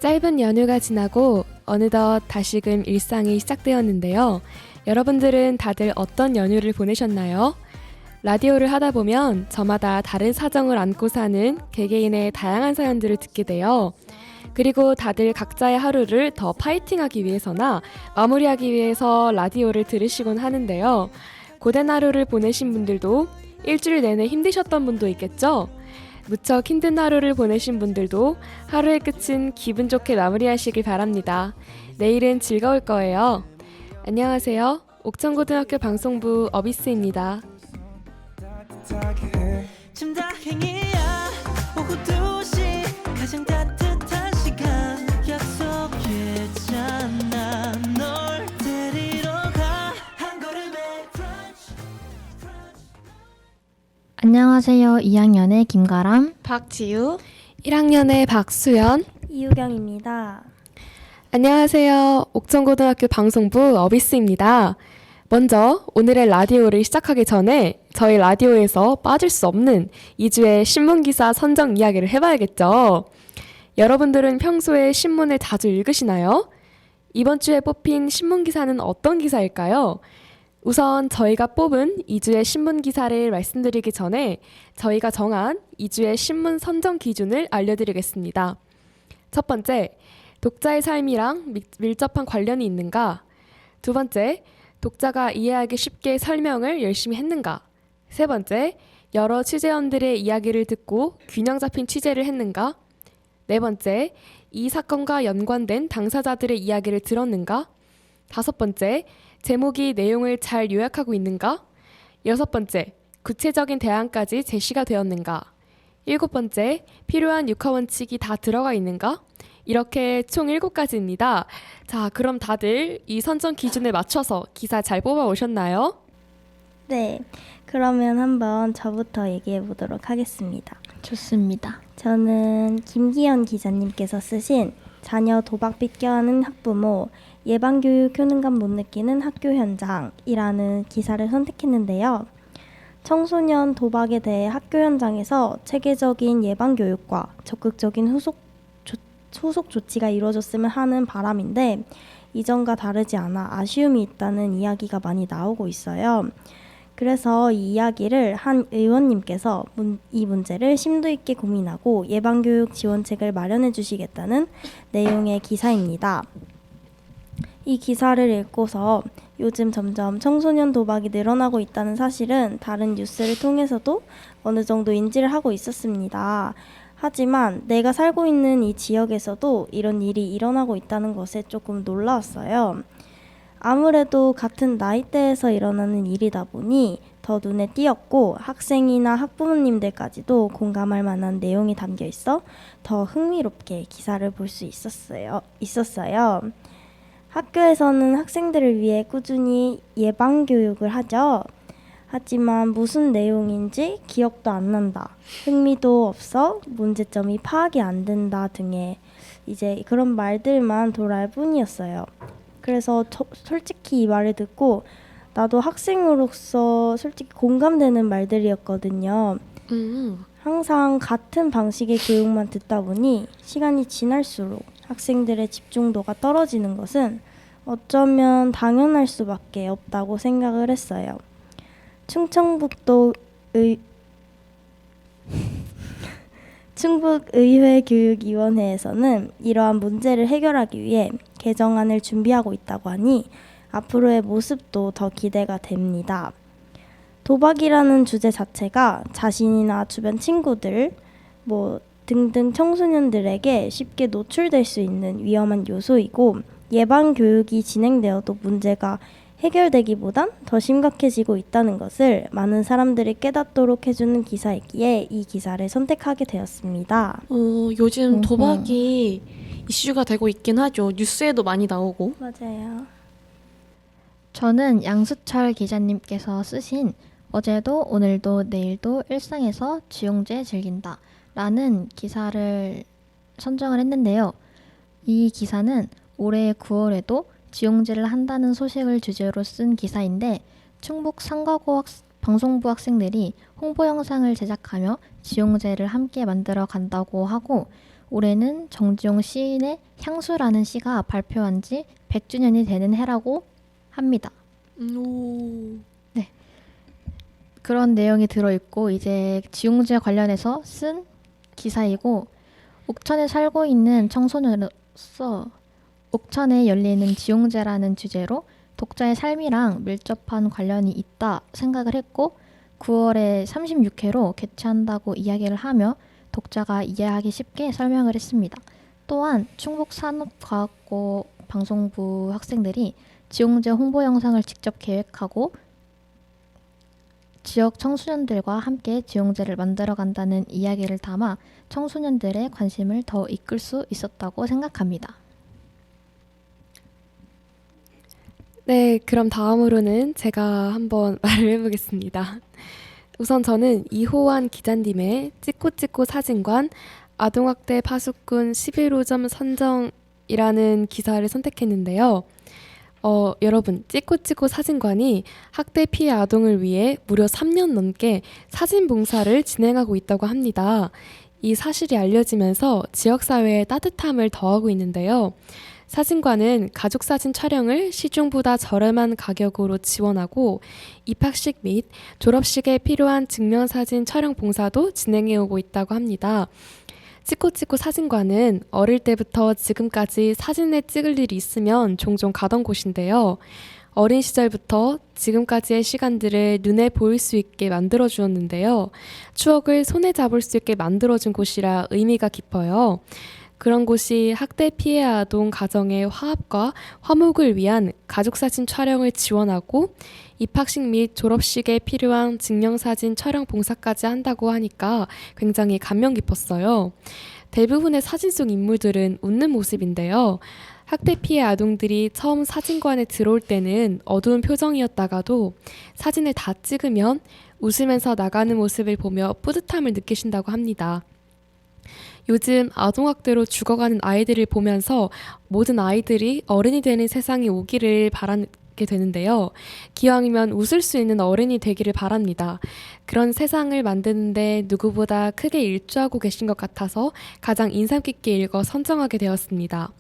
짧은 연휴가 지나고 어느덧 다시금 일상이 시작되었는데요. 여러분들은 다들 어떤 연휴를 보내셨나요? 라디오를 하다 보면 저마다 다른 사정을 안고 사는 개개인의 다양한 사연들을 듣게 돼요. 그리고 다들 각자의 하루를 더 파이팅하기 위해서나 마무리하기 위해서 라디오를 들으시곤 하는데요. 고된 하루를 보내신 분들도 일주일 내내 힘드셨던 분도 있겠죠? 무척 힘든 하루를 보내신 분들도 하루의 끝은 기분 좋게 마무리하시길 바랍니다. 내일은 즐거울 거예요. 안녕하세요. 옥천고등학교 방송부 어비스입니다. 좀 다행이야. 오후 2시 가장 따뜻한 시간 약속했잖아. 널 데리러 가 한 걸음에 브런치. 안녕하세요. 2학년의 김가람, 박지우 1학년의 박수연, 이유경입니다. 안녕하세요. 옥천고등학교 방송부 어비스입니다. 먼저 오늘의 라디오를 시작하기 전에 저희 라디오에서 빠질 수 없는 2주의 신문기사 선정 이야기를 해봐야겠죠. 여러분들은 평소에 신문을 자주 읽으시나요? 이번 주에 뽑힌 신문기사는 어떤 기사일까요? 우선 저희가 뽑은 2주의 신문기사를 말씀드리기 전에 저희가 정한 2주의 신문 선정 기준을 알려드리겠습니다. 첫 번째, 독자의 삶이랑 밀접한 관련이 있는가? 두 번째, 독자가 이해하기 쉽게 설명을 열심히 했는가? 세 번째, 여러 취재원들의 이야기를 듣고 균형 잡힌 취재를 했는가? 네 번째, 이 사건과 연관된 당사자들의 이야기를 들었는가? 다섯 번째, 제목이 내용을 잘 요약하고 있는가? 여섯 번째, 구체적인 대안까지 제시가 되었는가? 일곱 번째, 필요한 육하원칙이 다 들어가 있는가? 이렇게 총 7가지입니다. 자, 그럼 다들 이 선정 기준에 맞춰서 기사 잘 뽑아 오셨나요? 네, 그러면 한번 저부터 얘기해 보도록 하겠습니다. 좋습니다. 저는 김기현 기자님께서 쓰신 자녀 도박 빗겨하는 학부모, 예방교육 효능감 못 느끼는 학교 현장이라는 기사를 선택했는데요. 청소년 도박에 대해 학교 현장에서 체계적인 예방교육과 적극적인 후속 조치가 이루어졌으면 하는 바람인데 이전과 다르지 않아 아쉬움이 있다는 이야기가 많이 나오고 있어요. 그래서 이 이야기를 한 의원님께서 이 문제를 심도 있게 고민하고 예방교육 지원책을 마련해 주시겠다는 내용의 기사입니다. 이 기사를 읽고서 요즘 점점 청소년 도박이 늘어나고 있다는 사실은 다른 뉴스를 통해서도 어느 정도 인지를 하고 있었습니다. 하지만 내가 살고 있는 이 지역에서도 이런 일이 일어나고 있다는 것에 조금 놀라웠어요. 아무래도 같은 나이대에서 일어나는 일이다 보니 더 눈에 띄었고 학생이나 학부모님들까지도 공감할 만한 내용이 담겨 있어 더 흥미롭게 기사를 볼 수 있었어요. 학교에서는 학생들을 위해 꾸준히 예방교육을 하죠. 하지만 무슨 내용인지 기억도 안 난다, 흥미도 없어, 문제점이 파악이 안 된다 등의 이제 그런 말들만 돌아올 뿐이었어요. 그래서 솔직히 이 말을 듣고 나도 학생으로서 솔직히 공감되는 말들이었거든요. 항상 같은 방식의 교육만 듣다 보니 시간이 지날수록 학생들의 집중도가 떨어지는 것은 어쩌면 당연할 수밖에 없다고 생각을 했어요. 충북의회교육위원회에서는 이러한 문제를 해결하기 위해 개정안을 준비하고 있다고 하니 앞으로의 모습도 더 기대가 됩니다. 도박이라는 주제 자체가 자신이나 주변 친구들 등등 청소년들에게 쉽게 노출될 수 있는 위험한 요소이고 예방교육이 진행되어도 문제가 해결되기보단 더 심각해지고 있다는 것을 많은 사람들이 깨닫도록 해주는 기사이기에 이 기사를 선택하게 되었습니다. 요즘 도박이 이슈가 되고 있긴 하죠. 뉴스에도 많이 나오고. 맞아요. 저는 양수철 기자님께서 쓰신 어제도 오늘도 내일도 일상에서 지용제 즐긴다 라는 기사를 선정을 했는데요. 이 기사는 올해 9월에도 지용제를 한다는 소식을 주제로 쓴 기사인데 충북 상가고 방송부 학생들이 홍보 영상을 제작하며 지용제를 함께 만들어 간다고 하고 올해는 정지용 시인의 향수라는 시가 발표한 지 100주년이 되는 해라고 합니다. 오. 그런 내용이 들어있고 이제 지용제 관련해서 쓴 기사이고 옥천에 살고 있는 청소년으로서 옥천에 열리는 지용제라는 주제로 독자의 삶이랑 밀접한 관련이 있다 생각을 했고 9월에 36회로 개최한다고 이야기를 하며 독자가 이해하기 쉽게 설명을 했습니다. 또한 충북산업과학고 방송부 학생들이 지용제 홍보 영상을 직접 계획하고 지역 청소년들과 함께 지용제를 만들어간다는 이야기를 담아 청소년들의 관심을 더 이끌 수 있었다고 생각합니다. 네, 그럼 다음으로는 제가 한번 말을 해보겠습니다. 우선 저는 이호환 기자님의 찍고 사진관 아동학대 파수꾼 11호점 선정이라는 기사를 선택했는데요. 여러분, 찍고 사진관이 학대 피해 아동을 위해 무려 3년 넘게 사진 봉사를 진행하고 있다고 합니다. 이 사실이 알려지면서 지역사회에 따뜻함을 더하고 있는데요. 사진관은 가족사진 촬영을 시중보다 저렴한 가격으로 지원하고 입학식 및 졸업식에 필요한 증명사진 촬영 봉사도 진행해오고 있다고 합니다. 찍고 사진관은 어릴 때부터 지금까지 사진을 찍을 일이 있으면 종종 가던 곳인데요. 어린 시절부터 지금까지의 시간들을 눈에 보일 수 있게 만들어 주었는데요. 추억을 손에 잡을 수 있게 만들어준 곳이라 의미가 깊어요. 그런 곳이 학대 피해 아동 가정의 화합과 화목을 위한 가족사진 촬영을 지원하고 입학식 및 졸업식에 필요한 증명사진 촬영 봉사까지 한다고 하니까 굉장히 감명 깊었어요. 대부분의 사진 속 인물들은 웃는 모습인데요. 학대 피해 아동들이 처음 사진관에 들어올 때는 어두운 표정이었다가도 사진을 다 찍으면 웃으면서 나가는 모습을 보며 뿌듯함을 느끼신다고 합니다. 요즘 아동학대로 죽어가는 아이들을 보면서 모든 아이들이 어른이 되는 세상이 오기를 바라게 되는데요. 기왕이면 웃을 수 있는 어른이 되기를 바랍니다. 그런 세상을 만드는데 누구보다 크게 일조하고 계신 것 같아서 가장 인상 깊게 읽어 선정하게 되었습니다.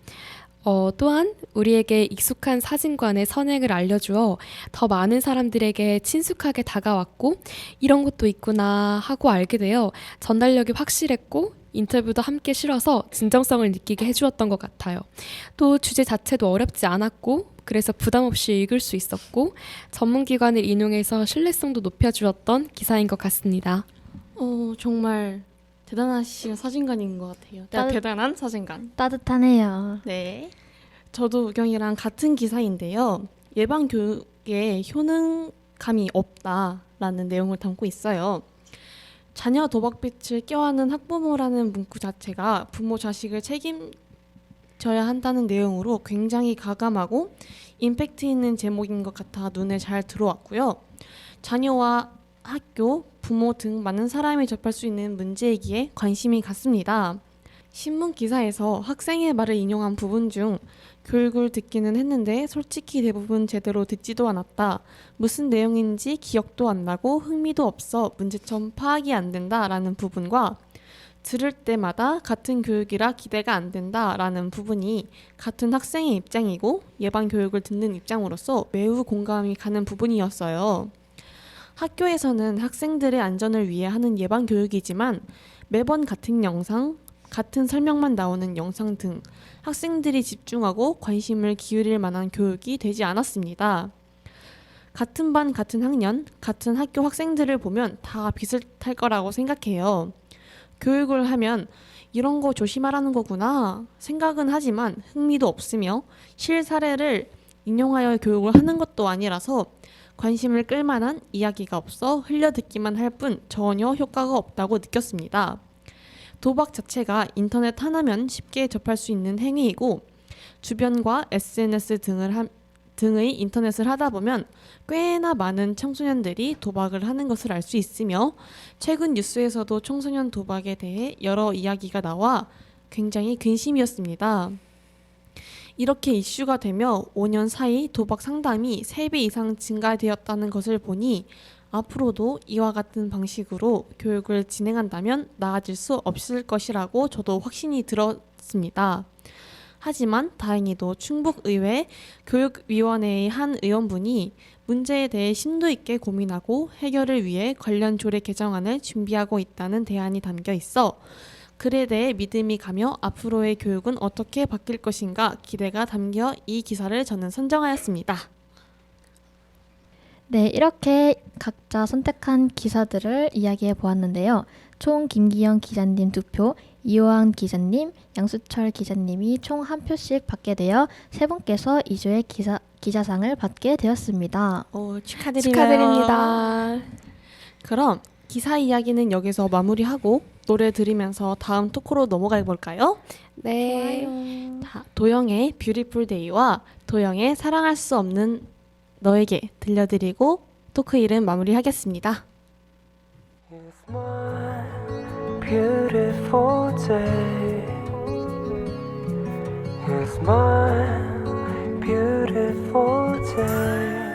또한 우리에게 익숙한 사진관의 선행을 알려주어 더 많은 사람들에게 친숙하게 다가왔고 이런 것도 있구나 하고 알게 되어 전달력이 확실했고 인터뷰도 함께 실어서 진정성을 느끼게 해주었던 것 같아요. 또 주제 자체도 어렵지 않았고 그래서 부담 없이 읽을 수 있었고 전문기관을 인용해서 신뢰성도 높여주었던 기사인 것 같습니다. 정말 대단하신 사진관인 것 같아요. 대단한 사진관. 따뜻하네요. 네. 저도 우경이랑 같은 기사인데요. 예방교육에 효능감이 없다라는 내용을 담고 있어요. 자녀 도박빛을 껴안은 학부모라는 문구 자체가 부모 자식을 책임져야 한다는 내용으로 굉장히 가감하고 임팩트 있는 제목인 것 같아 눈에 잘 들어왔고요. 자녀와 학교, 부모 등 많은 사람이 접할 수 있는 문제이기에 관심이 갔습니다. 신문 기사에서 학생의 말을 인용한 부분 중 교육을 듣기는 했는데 솔직히 대부분 제대로 듣지도 않았다. 무슨 내용인지 기억도 안 나고 흥미도 없어 문제점 파악이 안 된다라는 부분과 들을 때마다 같은 교육이라 기대가 안 된다라는 부분이 같은 학생의 입장이고 예방교육을 듣는 입장으로서 매우 공감이 가는 부분이었어요. 학교에서는 학생들의 안전을 위해 하는 예방교육이지만 매번 같은 영상, 같은 설명만 나오는 영상 등 학생들이 집중하고 관심을 기울일 만한 교육이 되지 않았습니다. 같은 반, 같은 학년, 같은 학교 학생들을 보면 다 비슷할 거라고 생각해요. 교육을 하면 이런 거 조심하라는 거구나 생각은 하지만 흥미도 없으며 실사례를 인용하여 교육을 하는 것도 아니라서 관심을 끌만한 이야기가 없어 흘려듣기만 할 뿐 전혀 효과가 없다고 느꼈습니다. 도박 자체가 인터넷 하나면 쉽게 접할 수 있는 행위이고 주변과 SNS 등의 인터넷을 하다 보면 꽤나 많은 청소년들이 도박을 하는 것을 알 수 있으며 최근 뉴스에서도 청소년 도박에 대해 여러 이야기가 나와 굉장히 근심이었습니다. 이렇게 이슈가 되며 5년 사이 도박 상담이 3배 이상 증가되었다는 것을 보니 앞으로도 이와 같은 방식으로 교육을 진행한다면 나아질 수 없을 것이라고 저도 확신이 들었습니다. 하지만 다행히도 충북의회 교육위원회의 한 의원분이 문제에 대해 심도 있게 고민하고 해결을 위해 관련 조례 개정안을 준비하고 있다는 대안이 담겨 있어 글에 대해 믿음이 가며 앞으로의 교육은 어떻게 바뀔 것인가 기대가 담겨 이 기사를 저는 선정하였습니다. 네, 이렇게 각자 선택한 기사들을 이야기해 보았는데요. 총 김기현 기자님 2표, 이호한 기자님, 양수철 기자님이 총 1표씩 받게 되어 세 분께서 2주의 기자상을 받게 되었습니다. 축하드려요. 축하드립니다. 그럼 기사 이야기는 여기서 마무리하고 노래 들으면서 다음 토크로 넘어가 볼까요? 네. 자, 도영의 뷰티풀 데이와 도영의 사랑할 수 없는 너에게 들려드리고 토크 이름 마무리하겠습니다. It's my beautiful day. It's my beautiful day.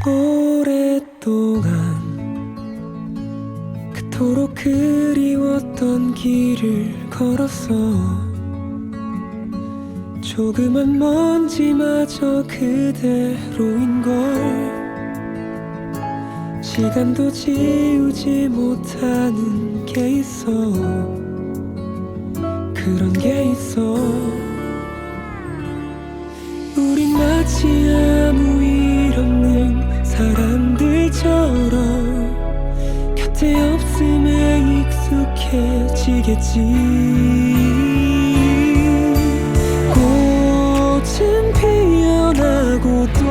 오랫동안 그토록 그리웠던 길을 걸었어. 조그만 먼지마저 그대로인걸. 시간도 지우지 못하는 게 있어. 그런 게 있어. 우린 마치 아무 일 없는 사람들처럼 곁에 없음에 익숙해지겠지. 꽃은 피어나고 또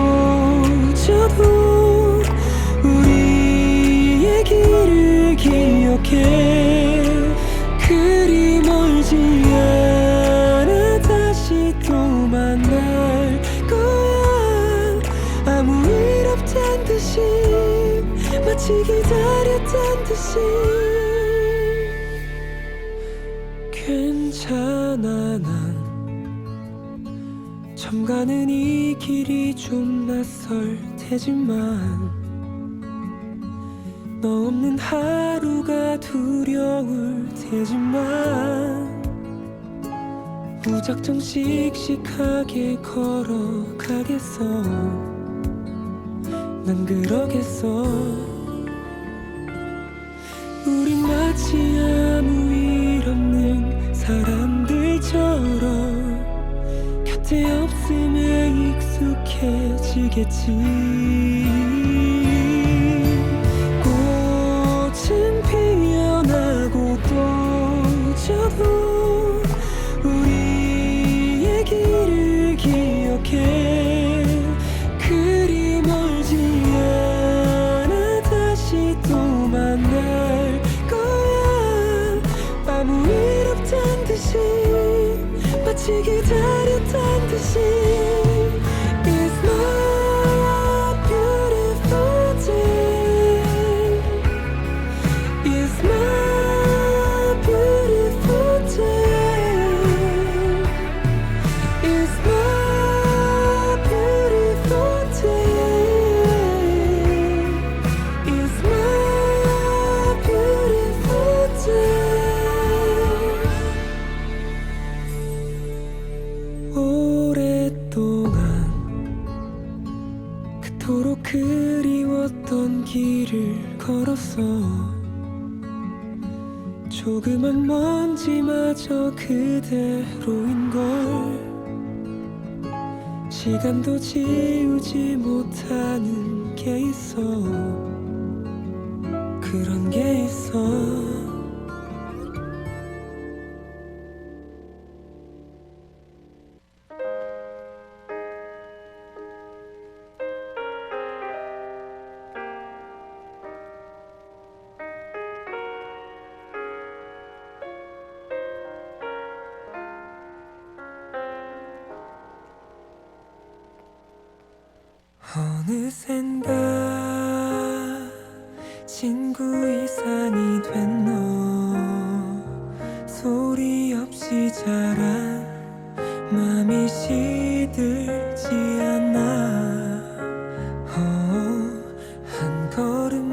져도 우리의 길을 기억해. 그리 멀지 않아 다시 또 만날 거야. 아무 일 없단 듯이 마치 기다렸단 듯이. 괜찮아 난 처음 가는 이 길이 좀 낯설 테지만 너 없는 하루가 두려울 테지만 무작정 씩씩하게 걸어가겠어. 난 그러겠어. 우린 마치 아무 일 없는 사람들처럼 곁에 없음에 익숙해지겠지. 꽃은 피어나고 또 져도 우리의 길을 기억해. 그리 멀지 않아 다시 또 만날 거야. 아무 일 없단 듯이 마치 기다렸단 듯이. It's my beautiful day. It's my beautiful day. It's my beautiful day. It's my beautiful day. 오랫동안 그토록 그리웠던 길을 걸었어. 조그만 먼지마저 그대로인걸. 시간도 지우지 못하는 게 있어. 그런 게 있어. 어느샌가 친구 이상이 된 너. 소리 없이 자란 맘이 시들지 않아. 한 걸음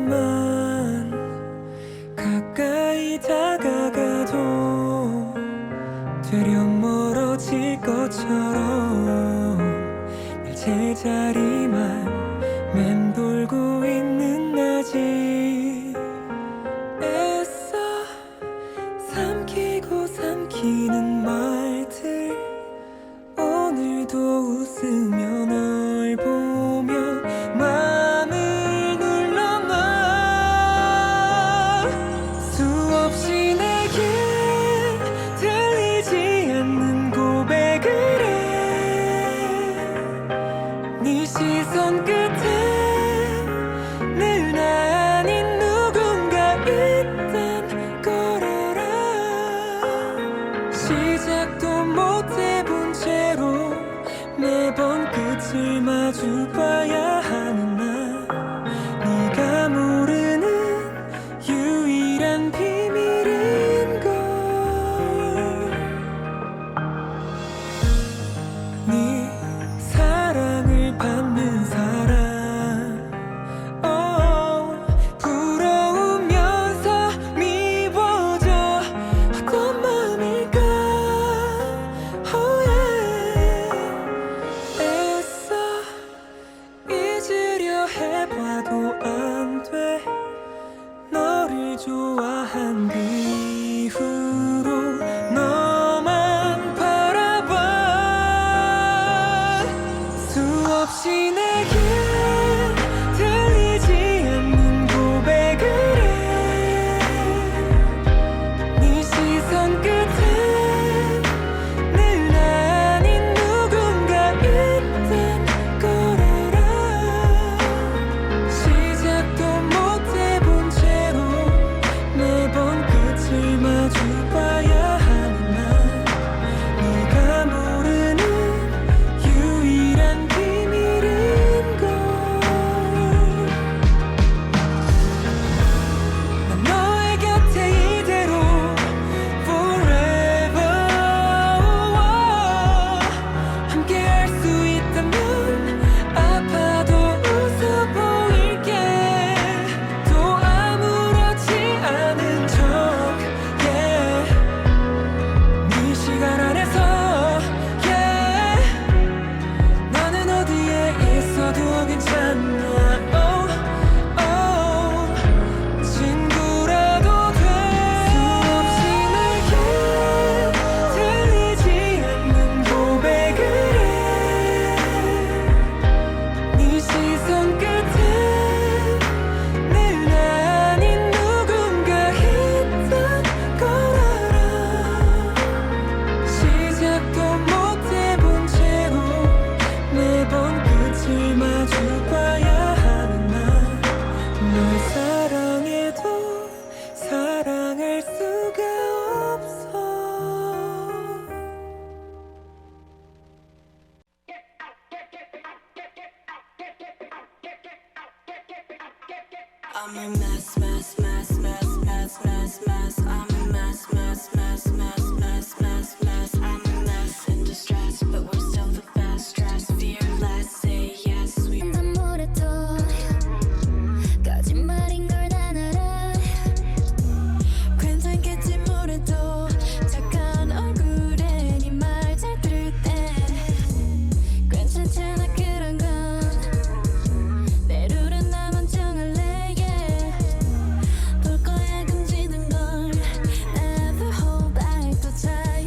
해봐도 안 돼. 너를 좋아한 그 이후로 너만 바라봐. 수없이 내게 들리지 않는 고백을 해. 네 시선 끝에 늘 아닌 누군가 있단 걸 알아. 시작도 못 해본 채로 매번 끝을 마주봐야 하는 나. 네가 모르는 유일한 비밀인걸. 난 너의 곁에 이대로 forever. 함께할 수 있다면 아파도 웃어 보일게. 또 아무렇지 않은 척 yeah. 네 시간 안에서 yeah. 나는 어디에 있어도 괜찮아. oh, oh. 친구라도 돼. 수없이 내게 들리지 않는 고백을 해. 네 시선 끝에 늘 아닌 누군가 있단 걸 알아. 시작도 못 해본 채로 매번 끝을 마주봐야 하는 나. 널 사랑해도 사랑할 수가 없어. I'm a mess, mess, mess, mess, mess, mess, mess. I'm a mess, mess, mess, mess, mess, mess, mess. I'm a mess in distress, but we're still the best. Stress, fearless, say yes. We 아무래도 거짓말인 걸 난 알아. 괜찮겠지 뭐래도 착한 얼굴에 네 말 잘 들을 때 괜찮잖아 그런 건. 내 룰은 나만 정할래 yeah. 볼 거야 금지는 걸. Never hold back 또 자유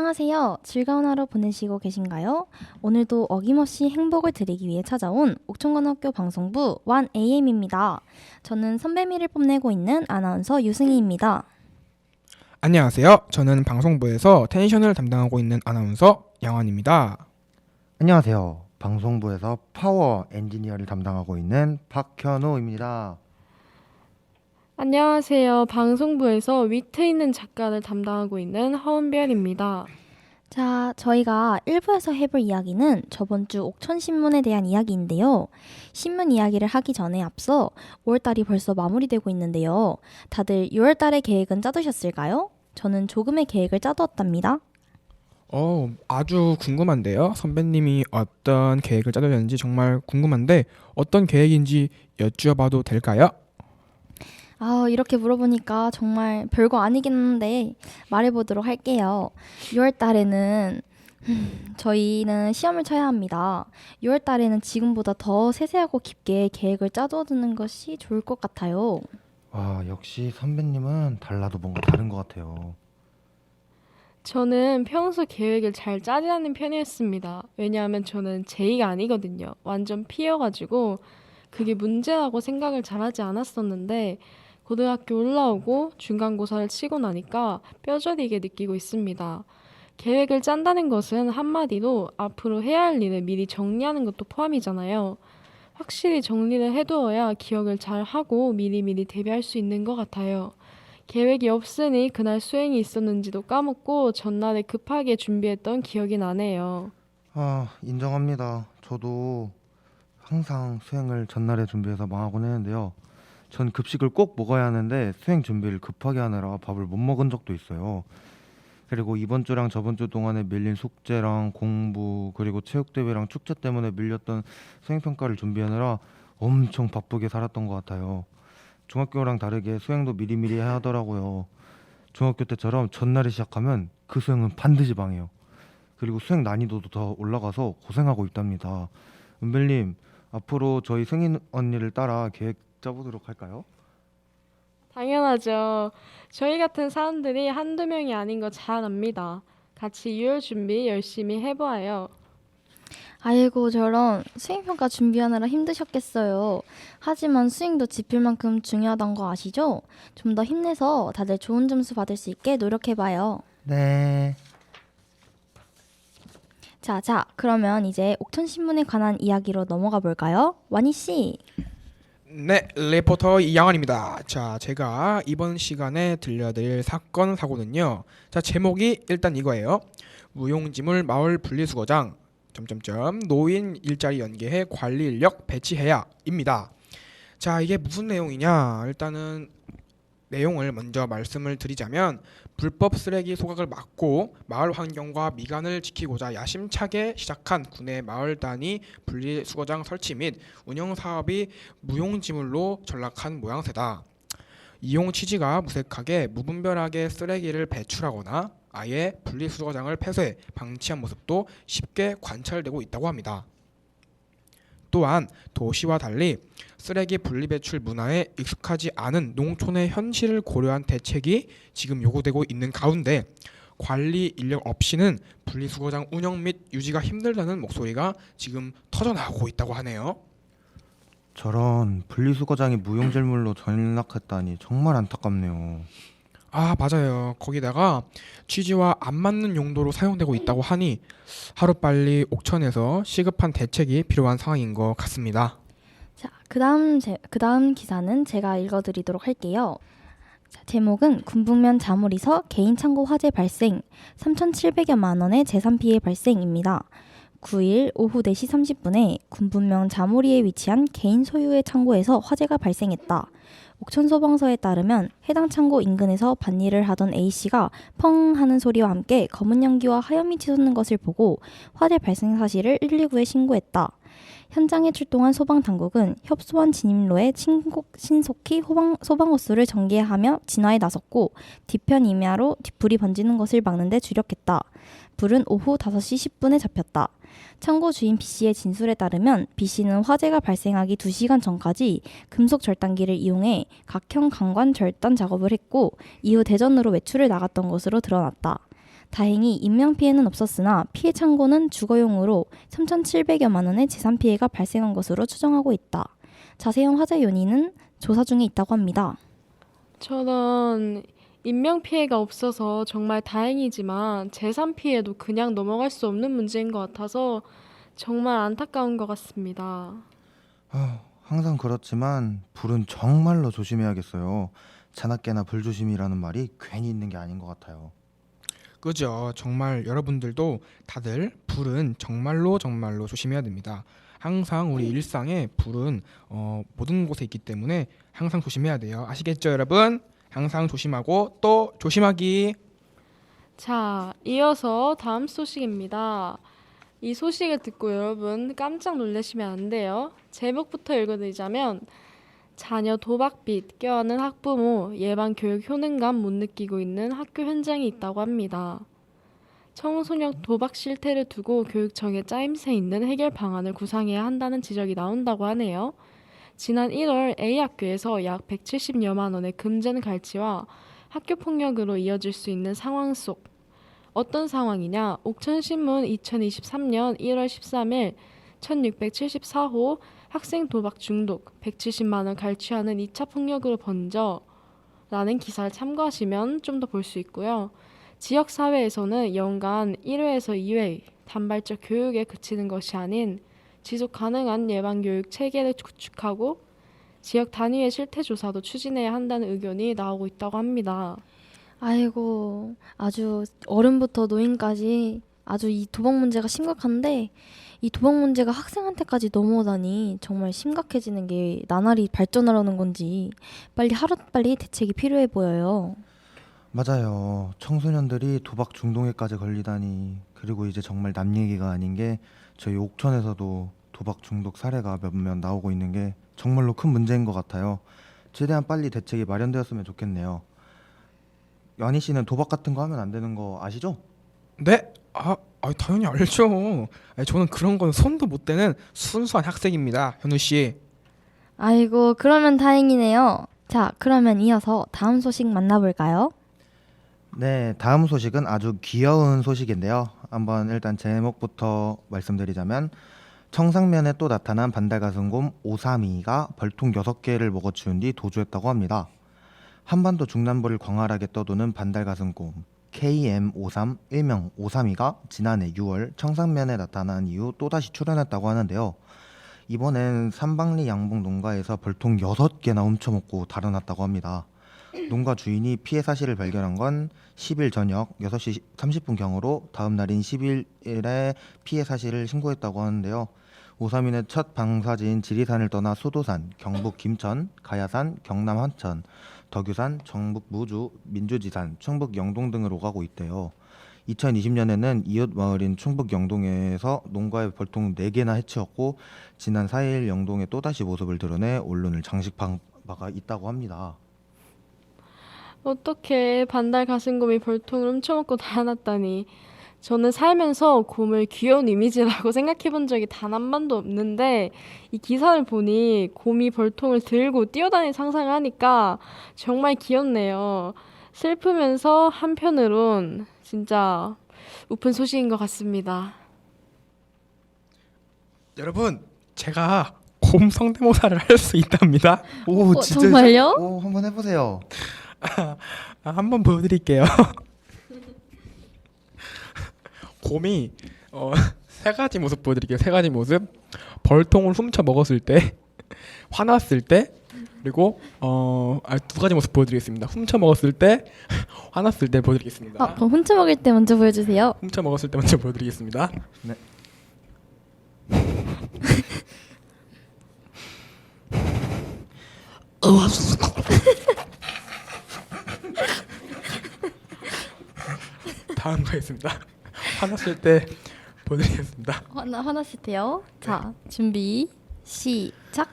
안녕하세요. 즐거운 하루 보내시고 계신가요? 오늘도 어김없이 행복을 드리기 위해 찾아온 옥천고등학교 방송부 1AM입니다. 저는 선배미를 뽐내고 있는 아나운서 유승희입니다. 안녕하세요. 저는 방송부에서 텐션을 담당하고 있는 아나운서 양환입니다. 안녕하세요. 방송부에서 파워 엔지니어를 담당하고 있는 박현우입니다. 안녕하세요. 방송부에서 위트 있는 작가를 담당하고 있는 허은별입니다. 자, 저희가 1부에서 해볼 이야기는 저번 주 옥천신문에 대한 이야기인데요. 신문 이야기를 하기 전에 앞서 5월달이 벌써 마무리되고 있는데요. 다들 6월달의 계획은 짜두셨을까요? 저는 조금의 계획을 짜두었답니다. 아주 궁금한데요. 선배님이 어떤 계획을 짜두셨는지 정말 궁금한데 어떤 계획인지 여쭈어봐도 될까요? 이렇게 물어보니까 정말 별거 아니긴 한데 말해보도록 할게요. 6월 달에는 저희는 시험을 쳐야 합니다. 6월 달에는 지금보다 더 세세하고 깊게 계획을 짜두는 것이 좋을 것 같아요. 와, 역시 선배님은 달라도 뭔가 다른 것 같아요. 저는 평소 계획을 잘 짜지 않는 편이었습니다. 왜냐하면 저는 J가 아니거든요. 완전 P여가지고 그게 문제라고 생각을 잘하지 않았었는데 고등학교 올라오고 중간고사를 치고 나니까 뼈저리게 느끼고 있습니다. 계획을 짠다는 것은 한마디로 앞으로 해야 할 일을 미리 정리하는 것도 포함이잖아요. 확실히 정리를 해두어야 기억을 잘 하고 미리미리 대비할 수 있는 것 같아요. 계획이 없으니 그날 수행이 있었는지도 까먹고 전날에 급하게 준비했던 기억이 나네요. 인정합니다. 저도 항상 수행을 전날에 준비해서 망하곤 했는데요. 전 급식을 꼭 먹어야 하는데 수행 준비를 급하게 하느라 밥을 못 먹은 적도 있어요. 그리고 이번 주랑 저번 주 동안에 밀린 숙제랑 공부 그리고 체육대회랑 축제 때문에 밀렸던 수행평가를 준비하느라 엄청 바쁘게 살았던 것 같아요. 중학교랑 다르게 수행도 미리미리 해야 하더라고요. 중학교 때처럼 전날에 시작하면 그 수행은 반드시 망해요. 그리고 수행 난이도도 더 올라가서 고생하고 있답니다. 은별님, 앞으로 저희 승인 언니를 따라 계획 짜보도록 할까요? 당연하죠. 저희 같은 사람들이 한두 명이 아닌 거 잘 압니다. 같이 유월 준비 열심히 해보아요. 아이고 저런 수행평가 준비하느라 힘드셨겠어요. 하지만 수행도 지필만큼 중요하단 거 아시죠? 좀 더 힘내서 다들 좋은 점수 받을 수 있게 노력해봐요. 네. 자, 그러면 이제 옥천신문에 관한 이야기로 넘어가 볼까요? 와니씨. 네, 리포터 양환입니다. 자, 제가 이번 시간에 들려드릴 사건 사고는요. 자, 제목이 일단 이거예요. 무용지물 마을 분리수거장 노인 일자리 연계해 관리 인력 배치해야입니다. 자, 이게 무슨 내용이냐? 일단은 내용을 먼저 말씀을 드리자면 불법 쓰레기 소각을 막고 마을 환경과 미관을 지키고자 야심차게 시작한 군의 마을 단위 분리수거장 설치 및 운영 사업이 무용지물로 전락한 모양새다. 이용 취지가 무색하게 무분별하게 쓰레기를 배출하거나 아예 분리수거장을 폐쇄 방치한 모습도 쉽게 관찰되고 있다고 합니다. 또한 도시와 달리 쓰레기 분리배출 문화에 익숙하지 않은 농촌의 현실을 고려한 대책이 지금 요구되고 있는 가운데 관리 인력 없이는 분리수거장 운영 및 유지가 힘들다는 목소리가 지금 터져나오고 있다고 하네요. 저런 분리수거장이 무용질물로 전락했다니 정말 안타깝네요. 맞아요. 거기다가 취지와 안 맞는 용도로 사용되고 있다고 하니 하루빨리 옥천에서 시급한 대책이 필요한 상황인 것 같습니다. 자, 그다음 기사는 제가 읽어드리도록 할게요. 자, 제목은 군북면 자물이서 개인 창고 화재 발생 3,700여만 원의 재산 피해 발생입니다. 9일 오후 4시 30분에 군북면 자물이에 위치한 개인 소유의 창고에서 화재가 발생했다. 옥천소방서에 따르면 해당 창고 인근에서 밭일을 하던 A씨가 펑 하는 소리와 함께 검은 연기와 하얀 빛이 솟는 것을 보고 화재 발생 사실을 119에 신고했다. 현장에 출동한 소방당국은 협소한 진입로에 신속히 소방호스를 전개하며 진화에 나섰고 뒤편 임야로 불이 번지는 것을 막는 데 주력했다. 불은 오후 5시 10분에 잡혔다. 창고 주인 B씨의 진술에 따르면 B씨는 화재가 발생하기 2시간 전까지 금속 절단기를 이용해 각형 강관 절단 작업을 했고 이후 대전으로 외출을 나갔던 것으로 드러났다. 다행히 인명피해는 없었으나 피해 창고는 주거용으로 3,700여만 원의 재산 피해가 발생한 것으로 추정하고 있다. 자세한 화재 요인은 조사 중에 있다고 합니다. 저는 인명 피해가 없어서 정말 다행이지만 재산 피해도 그냥 넘어갈 수 없는 문제인 것 같아서 정말 안타까운 것 같습니다. 항상 그렇지만 불은 정말로 조심해야겠어요. 자나깨나 불조심이라는 말이 괜히 있는 게 아닌 것 같아요. 그죠? 정말 여러분들도 다들 불은 정말로 조심해야 됩니다. 항상 우리 일상에 불은 모든 곳에 있기 때문에 항상 조심해야 돼요. 아시겠죠, 여러분? 항상 조심하고 또 조심하기. 자, 이어서 다음 소식입니다. 이 소식을 듣고 여러분 깜짝 놀라시면 안 돼요. 제목부터 읽어드리자면 자녀 도박빚 껴안은 학부모 예방교육 효능감 못 느끼고 있는 학교 현장이 있다고 합니다. 청소년 도박 실태를 두고 교육청에 짜임새 있는 해결 방안을 구상해야 한다는 지적이 나온다고 하네요. 지난 1월 A학교에서 약 170여만 원의 금전 갈취와 학교 폭력으로 이어질 수 있는 상황 속 어떤 상황이냐? 옥천신문 2023년 1월 13일 1674호 학생 도박 중독 170만 원 갈취하는 2차 폭력으로 번져 라는 기사를 참고하시면 좀 더 볼 수 있고요. 지역사회에서는 연간 1회에서 2회 단발적 교육에 그치는 것이 아닌 지속 가능한 예방교육 체계를 구축하고 지역 단위의 실태조사도 추진해야 한다는 의견이 나오고 있다고 합니다. 아이고, 아주 어른부터 노인까지 아주 이 도박 문제가 심각한데 이 도박 문제가 학생한테까지 넘어오다니 정말 심각해지는 게 나날이 발전하려는 건지 하루빨리 대책이 필요해 보여요. 맞아요. 청소년들이 도박 중독에까지 걸리다니. 그리고 이제 정말 남 얘기가 아닌 게 저희 옥천에서도 도박 중독 사례가 몇몇 나오고 있는 게 정말로 큰 문제인 것 같아요. 최대한 빨리 대책이 마련되었으면 좋겠네요. 연희 씨는 도박 같은 거 하면 안 되는 거 아시죠? 네? 당연히 알죠. 저는 그런 건 손도 못 대는 순수한 학생입니다, 현우 씨. 아이고, 그러면 다행이네요. 자, 그러면 이어서 다음 소식 만나볼까요? 네, 다음 소식은 아주 귀여운 소식인데요. 한번 일단 제목부터 말씀드리자면 청상면에 또 나타난 반달가슴곰 오삼이가 벌통 6개를 먹어치운 뒤 도주했다고 합니다. 한반도 중남부를 광활하게 떠도는 반달가슴곰 KM53 일명 오삼이가 지난해 6월 청상면에 나타난 이후 또다시 출현했다고 하는데요. 이번엔 삼방리 양봉 농가에서 벌통 6개나 훔쳐먹고 달아났다고 합니다. 농가 주인이 피해 사실을 발견한 건 10일 저녁 6시 30분경으로 다음 날인 11일에 피해 사실을 신고했다고 하는데요. 오삼이는 첫 방사지인 지리산을 떠나 수도산, 경북 김천, 가야산, 경남 화천, 덕유산, 정북 무주, 민주지산, 충북 영동 등을 오가고 있대요. 2020년에는 이웃 마을인 충북 영동에서 농가의 벌통 4개나 해치웠고 지난 4일 영동에 또다시 모습을 드러내 언론을 장식한 바가 있다고 합니다. 어떻게 반달 가슴곰이 벌통을 훔쳐먹고 달아났다니. 저는 살면서 곰을 귀여운 이미지라고 생각해 본 적이 단 한 번도 없는데 이 기사를 보니 곰이 벌통을 들고 뛰어다니는 상상을 하니까 정말 귀엽네요. 슬프면서 한편으론 진짜 우픈 소식인 것 같습니다. 여러분, 제가 곰 성대모사를 할 수 있답니다. 오, 진짜 정말요? 오, 한번 해보세요. 한번 보여드릴게요. 곰이 세 가지 모습 보여드릴게요. 세 가지 모습. 벌통을 훔쳐 먹었을 때, 화났을 때, 그리고 두 가지 모습 보여드리겠습니다. 훔쳐 먹었을 때, 화났을 때 보여드리겠습니다. 그럼 훔쳐 먹을 때 먼저 보여주세요. 훔쳐 먹었을 때 먼저 보여드리겠습니다. 네. 다음 가겠습니다. 화났을 때 보여드리겠습니다. 화났을 때요. 자, 준비 시작.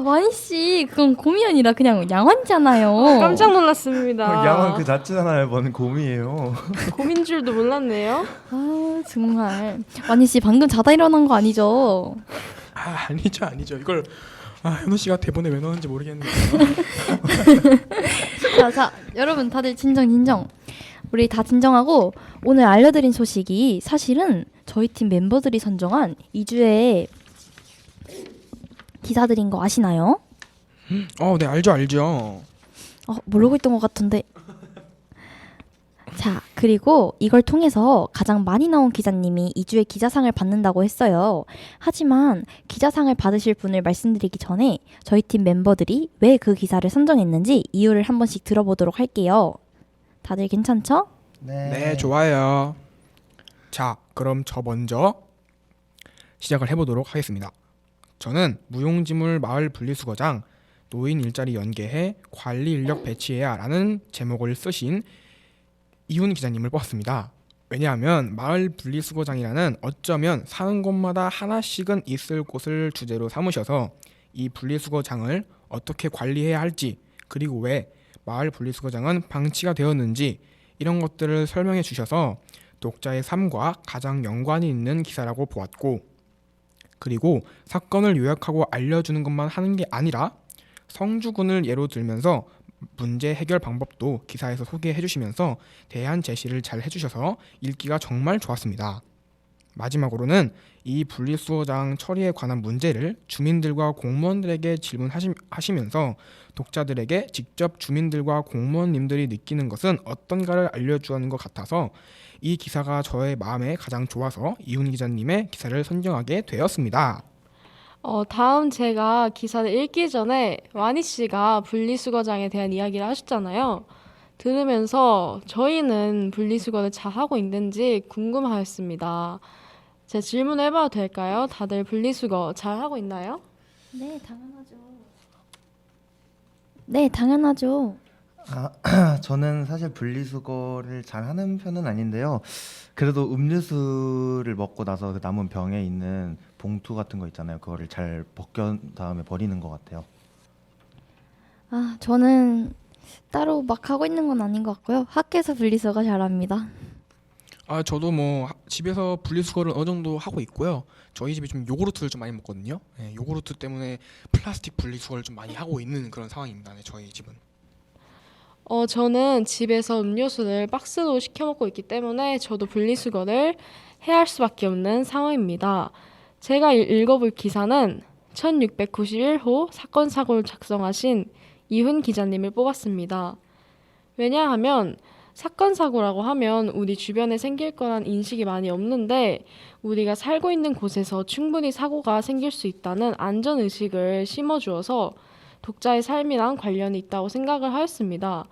와니 씨, 그건 곰이 아니라 그냥 양화잖아요. 깜짝 놀랐습니다. 양은 그 자체잖아요. 뭔 곰이에요. 곰인 줄도 몰랐네요. 아, 정말. 와니 씨 방금 자다 일어난 거 아니죠? 아니죠. 이걸 현우 씨가 대본에 왜 넣었는지 모르겠는데. 자, 여러분 다들 진정. 우리 다 진정하고 오늘 알려드린 소식이 사실은 저희 팀 멤버들이 선정한 2주의 기사들인 거 아시나요? 네, 알죠. 모르고 있던 것 같은데. 자, 그리고 이걸 통해서 가장 많이 나온 기자님이 2주의 기자상을 받는다고 했어요. 하지만 기자상을 받으실 분을 말씀드리기 전에 저희 팀 멤버들이 왜 그 기사를 선정했는지 이유를 한 번씩 들어보도록 할게요. 다들 괜찮죠? 네, 좋아요. 자, 그럼 저 먼저 시작을 해보도록 하겠습니다. 저는 무용지물 마을 분리수거장 노인 일자리 연계해 관리 인력 배치해야 라는 제목을 쓰신 이훈 기자님을 뽑았습니다. 왜냐하면 마을 분리수거장이라는 어쩌면 사는 곳마다 하나씩은 있을 곳을 주제로 삼으셔서 이 분리수거장을 어떻게 관리해야 할지, 그리고 왜 마을 분리수거장은 방치가 되었는지 이런 것들을 설명해 주셔서 독자의 삶과 가장 연관이 있는 기사라고 보았고, 그리고 사건을 요약하고 알려주는 것만 하는 게 아니라 성주군을 예로 들면서 문제 해결 방법도 기사에서 소개해 주시면서 대안 제시를 잘 해주셔서 읽기가 정말 좋았습니다. 마지막으로는 이 분리수거장 처리에 관한 문제를 주민들과 공무원들에게 질문하시면서 독자들에게 직접 주민들과 공무원님들이 느끼는 것은 어떤가를 알려주는 것 같아서 이 기사가 저의 마음에 가장 좋아서 이훈 기자님의 기사를 선정하게 되었습니다. 다음 제가 기사를 읽기 전에 와니 씨가 분리수거장에 대한 이야기를 하셨잖아요. 들으면서 저희는 분리수거를 잘 하고 있는지 궁금하였습니다. 제 질문해봐도 될까요? 다들 분리수거 잘 하고 있나요? 네, 당연하죠. 저는 사실 분리수거를 잘 하는 편은 아닌데요. 그래도 음료수를 먹고 나서 그 남은 병에 있는 봉투 같은 거 있잖아요. 그거를 잘 벗겨 다음에 버리는 것 같아요. 저는 따로 막 하고 있는 건 아닌 것 같고요. 학교에서 분리수거 잘합니다. 저도 뭐 집에서 분리수거를 어느 정도 하고 있고요. 저희 집이 좀 요구르트를 좀 많이 먹거든요. 네, 요구르트 때문에 플라스틱 분리수거를 좀 많이 하고 있는 그런 상황입니다. 네, 저희 집은. 저는 집에서 음료수를 박스로 시켜 먹고 있기 때문에 저도 분리수거를 해야 할 수밖에 없는 상황입니다. 제가 읽어볼 기사는 1691호 사건 사고를 작성하신 이훈 기자님을 뽑았습니다. 왜냐하면 사건 사고라고 하면 우리 주변에 생길 거란 인식이 많이 없는데 우리가 살고 있는 곳에서 충분히 사고가 생길 수 있다는 안전의식을 심어주어서 독자의 삶이랑 관련이 있다고 생각을 하였습니다.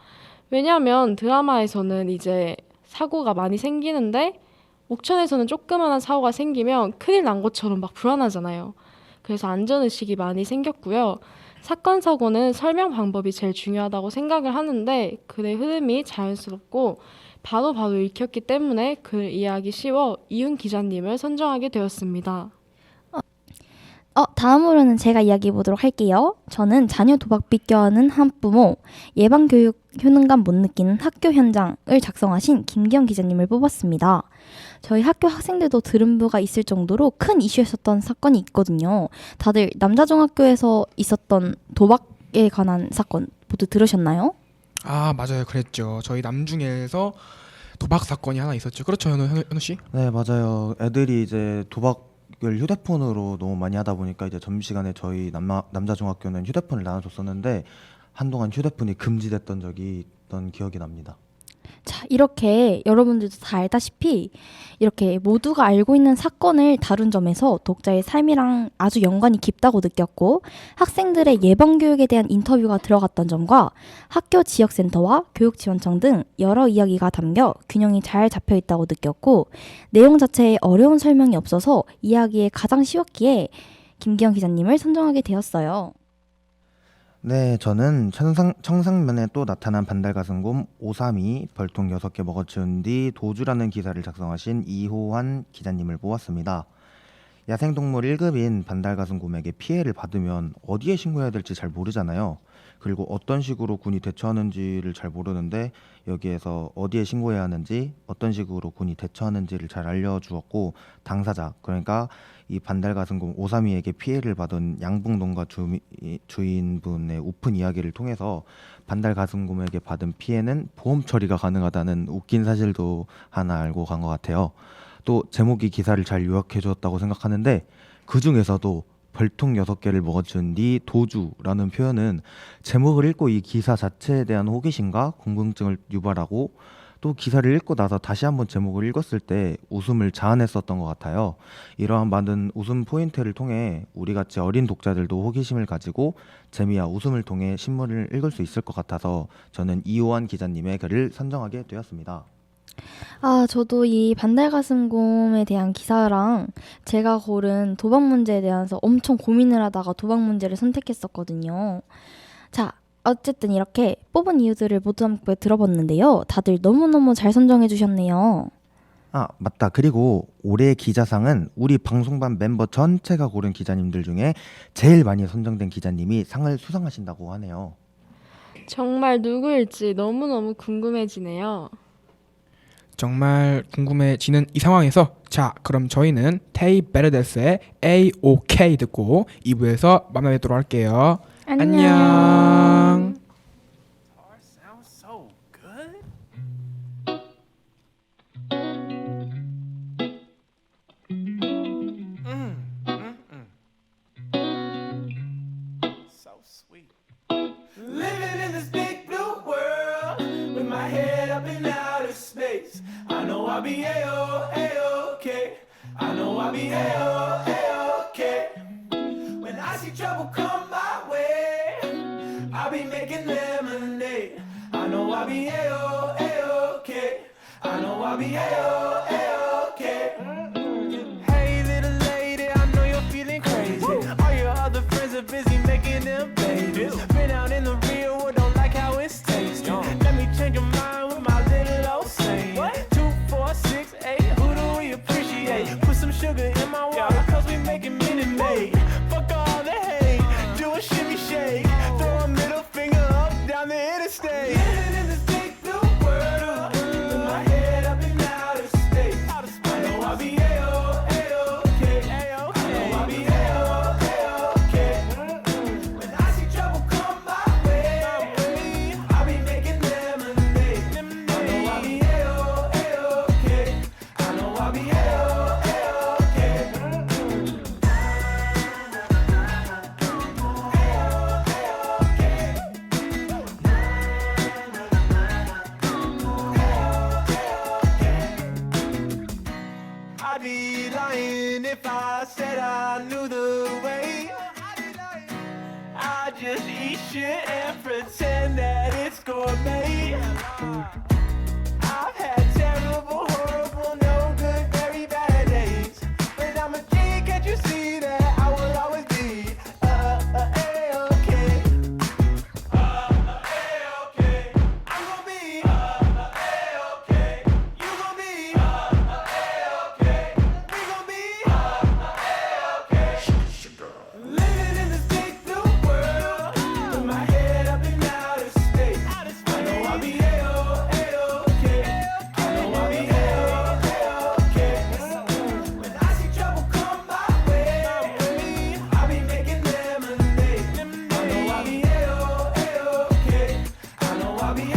왜냐하면 드라마에서는 이제 사고가 많이 생기는데 옥천에서는 조그마한 사고가 생기면 큰일 난 것처럼 막 불안하잖아요. 그래서 안전의식이 많이 생겼고요. 사건 사고는 설명 방법이 제일 중요하다고 생각을 하는데 글의 흐름이 자연스럽고 바로바로 읽혔기 때문에 글 이해하기 쉬워 이훈 기자님을 선정하게 되었습니다. 다음으로는 제가 이야기해 보도록 할게요. 저는 자녀 도박빚 껴안은 한부모, 예방교육 효능감 못 느끼는 학교 현장을 작성하신 김기현 기자님을 뽑았습니다. 저희 학교 학생들도 들은 바가 있을 정도로 큰 이슈였었던 사건이 있거든요. 다들 남자중학교에서 있었던 도박에 관한 사건 모두 들으셨나요? 맞아요. 그랬죠. 저희 남중에서 도박 사건이 하나 있었죠. 그렇죠, 현우 씨? 네, 맞아요. 애들이 이제 도박을 휴대폰으로 너무 많이 하다 보니까 이제 점심시간에 저희 남자 중학교는 휴대폰을 나눠줬었는데 한동안 휴대폰이 금지됐던 적이 있던 기억이 납니다. 자, 이렇게 여러분들도 다 알다시피 이렇게 모두가 알고 있는 사건을 다룬 점에서 독자의 삶이랑 아주 연관이 깊다고 느꼈고, 학생들의 예방교육에 대한 인터뷰가 들어갔던 점과 학교 지역센터와 교육지원청 등 여러 이야기가 담겨 균형이 잘 잡혀 있다고 느꼈고, 내용 자체에 어려운 설명이 없어서 이해하기에 가장 쉬웠기에 김기현 기자님을 선정하게 되었어요. 네, 저는 청상면에 또 나타난 반달가슴곰 532 벌통 6개 먹어치운 뒤 도주라는 기사를 작성하신 이호환 기자님을 뽑았습니다. 야생동물 1급인 반달가슴곰에게 피해를 받으면 어디에 신고해야 될지 잘 모르잖아요. 그리고 어떤 식으로 군이 대처하는지를 잘 모르는데 여기에서 어디에 신고해야 하는지 어떤 식으로 군이 대처하는지를 잘 알려주었고 당사자 그러니까 이 반달가슴곰 오삼이에게 피해를 받은 양북농가 주인분의 오픈 이야기를 통해서 반달가슴곰에게 받은 피해는 보험 처리가 가능하다는 웃긴 사실도 하나 알고 간 것 같아요. 또 제목이 기사를 잘 요약해 주었다고 생각하는데 그 중에서도 벌통 6개를 먹어준 네 도주라는 표현은 제목을 읽고 이 기사 자체에 대한 호기심과 궁금증을 유발하고 또 기사를 읽고 나서 다시 한번 제목을 읽었을 때 웃음을 자아냈었던 것 같아요. 이러한 많은 웃음 포인트를 통해 우리같이 어린 독자들도 호기심을 가지고 재미와 웃음을 통해 신문을 읽을 수 있을 것 같아서 저는 이호환 기자님의 글을 선정하게 되었습니다. 아, 저도 이 반달가슴곰에 대한 기사랑 제가 고른 도박 문제에 대해서 엄청 고민을 하다가 도박 문제를 선택했었거든요. 자, 어쨌든 이렇게 뽑은 이유들을 모두 함께 들어봤는데요. 다들 너무너무 잘 선정해 주셨네요. 아, 맞다. 그리고 올해의 기자상은 우리 방송반 멤버 전체가 고른 기자님들 중에 제일 많이 선정된 기자님이 상을 수상하신다고 하네요. 정말 누구일지 너무너무 궁금해지네요. 정말 궁금해지는 이 상황에서 자 그럼 저희는 테이 베르데스의 A.O.K 듣고 2부에서 만나뵙도록 할게요. 안녕. Living in this big blue world with my head up in outer space. I know I'll be A-O-A-OK. I know I'll be A-O-A-OK. When I see trouble come my way, I'll be making lemonade. I know I'll be A-O-A-OK. I know I'll be A-O-A-OK. Hey little lady, I know you're feeling crazy. All your other friends are busy making them babies. Been out in the real world, don't like how it's tasting. Let me change your mind with my little old saying. 2, 4, 6, 8, who do we appreciate? Put some sugar in my water, cause we making Minute Maid. Fuck all the hate, do a shimmy shake. Throw a middle finger up down the interstate. Living in this big blue world, with my head up in outer space. I know I'll be A-O-A-OK. I know I'll be A-O-A-OK. When I see trouble come my way, I'll be making lemonade. I know I'll be A-O-A-OK. I know I'll be A-O-A-OK. I'd be lying if I said I knew the way. I just eat shit and pretend that it's gourmet. I've had terrible, horrible, no good, very bad days. But I'm a G, can't you see that I will always be A-OK. A-OK. I'm gonna be A-OK. You gonna be A-OK. We gonna be A-OK. Living in this big blue world, with my head up in outer space. I know I'll be A-O-A-OK. I know I'll be A-O-A-OK. When I see trouble come my way, I'll be making lemonade. I know I'll be A-O-A-OK. I know I'll be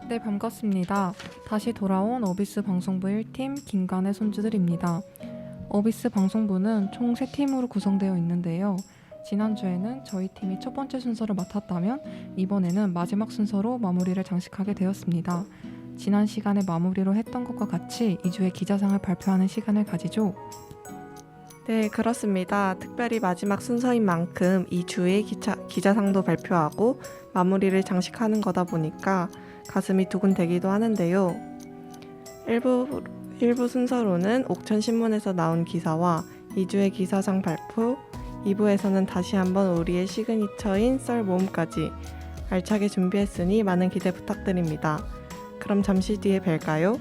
네, 반갑습니다. 다시 돌아온 어비스 방송부 1팀 김간의 손주들입니다. 어비스 방송부는 총 3팀으로 구성되어 있는데요. 지난주에는 저희 팀이 첫 번째 순서를 맡았다면 이번에는 마지막 순서로 마무리를 장식하게 되었습니다. 지난 시간에 마무리로 했던 것과 같이 2주의 기자상을 발표하는 시간을 가지죠. 네, 그렇습니다. 특별히 마지막 순서인 만큼 2주의 기자상도 발표하고 마무리를 장식하는 거다 보니까 가슴이 두근대기도 하는데요. 1부 순서로는 옥천신문에서 나온 기사와 2주의 기사상 발표, 2부에서는 다시 한번 우리의 시그니처인 썰 모음까지 알차게 준비했으니 많은 기대 부탁드립니다. 그럼 잠시 뒤에 뵐까요?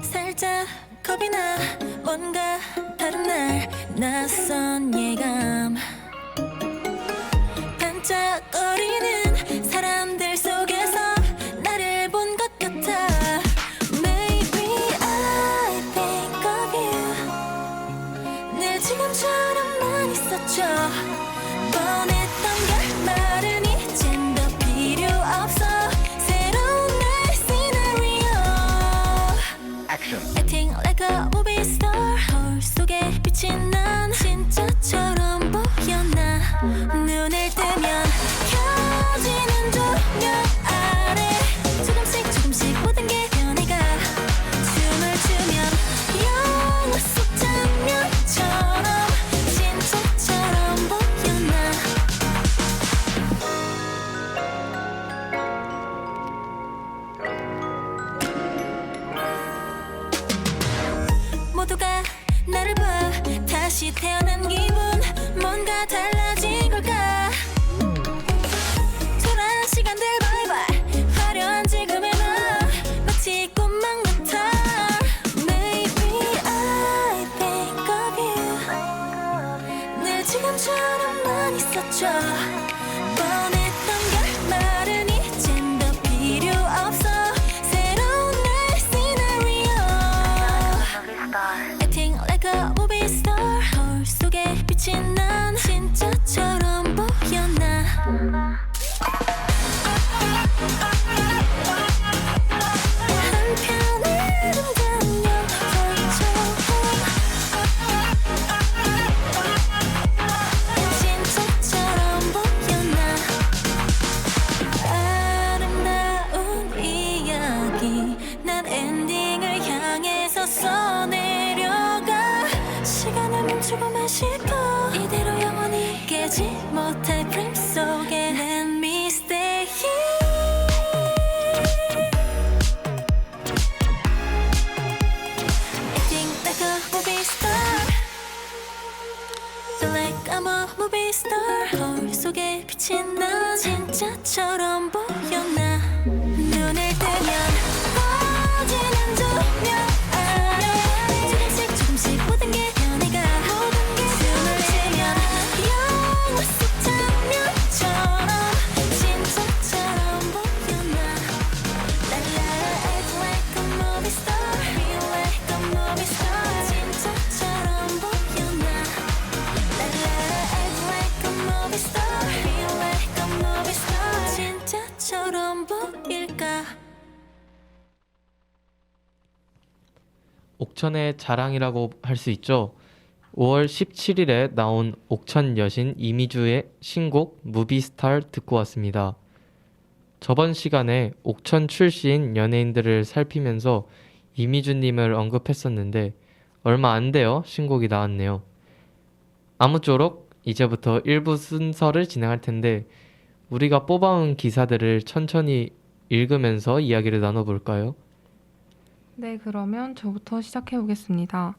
살짝 겁이 나 뭔가 다른 날 낯선 예감 반짝거리는 사람들 속에서 나를 본 것 같아 Maybe I think of you 늘 지금처럼만 있었죠 뻔했던 결말은 이젠 더 필요 없어 새로운 날 시나리오 Acting like a movie star 거울 속에 비친 난 진짜처럼 보였나 눈을 뜨면 켜지는 조명 아래 조금씩 조금씩 모든 게 변해가 춤을 추면 영화 속 장면처럼 진짜처럼 보였나 모두가 나를 봐 다시 태어난 기분 뭔가 달라진 걸까 초라한 시간들 바이바이 화려한 지금의 나 마치 꿈만 같아 Maybe I think of you 늘 지금처럼만 있었죠 뻔했던 결말은 이젠 더 필요 없어 새로운 날 시나리오 Acting like a movie star 거울 속에 비친 난 진짜처럼 보였나 한편의 아름다운 영화처럼 진짜처럼 보였나 아름다운 이야기 난 엔딩을 향해서 써내려가 시간을 멈추고만 싶어 이대로 영원히 깨지 못할 프레임 속에 Let me stay here Acting like a movie star Feel like I'm a movie star 거울 속에 비친 난 진짜처럼 보였나 눈을 뜨면 꺼지는 조명 아래 조금씩 조금씩 모든 게 변해가 숨을 쉬면 영화 속 장면처럼 진짜처럼 보였나 랄라 act like a movie star feel like a movie star 진짜처럼 보였나 랄라 act like a movie star feel like a movie star 진짜처럼 보일까 옥천의 자랑이라고 할 수 있죠. 5월 17일에 나온 옥천 여신 이미주의 신곡 무비스타를 듣고 왔습니다. 저번 시간에 옥천 출신 연예인들을 살피면서 이미주님을 언급했었는데 얼마 안 돼요. 신곡이 나왔네요. 아무쪼록 이제부터 1부 순서를 진행할 텐데 우리가 뽑아온 기사들을 천천히 읽으면서 이야기를 나눠볼까요? 네, 그러면 저부터 시작해 보겠습니다.